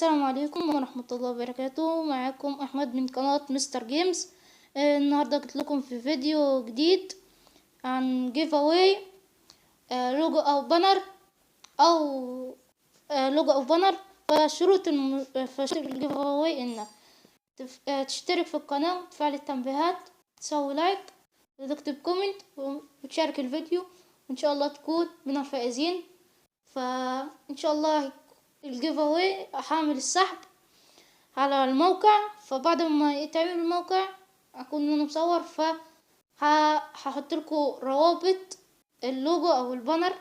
السلام عليكم ورحمة الله وبركاته. معاكم أحمد من قناة مستر جيمز. النهاردة جيت لكم في فيديو جديد عن جيف اواي لوجو أو بانر أو لوجو أو بانر. فشروط الجيف اواي إنك تشترك في القناة وتفعل التنبيهات، تسوي لايك وتكتب كومنت وتشارك الفيديو، وإن شاء الله تكون من الفائزين. فإن شاء الله الجيف اواي حامل السحب على الموقع، فبعد ما يتعمل الموقع اكون انا مصور، هحط لكم روابط اللوجو او البانر.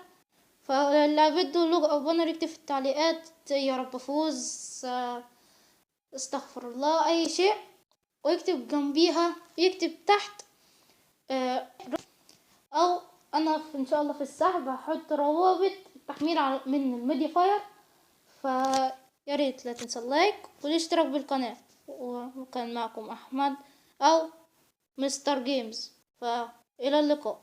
فاللي بده لوجو او بانر يكتب في التعليقات يا رب افوز، استغفر الله، اي شيء، ويكتب جنبيها، يكتب تحت او انا ان شاء الله في السحب هحط روابط التحميل من الميديا فاير. فيا ريت لا تنسى اللايك والاشتراك بالقناة. وكان معكم أحمد أو مستر جيمز، فإلى اللقاء.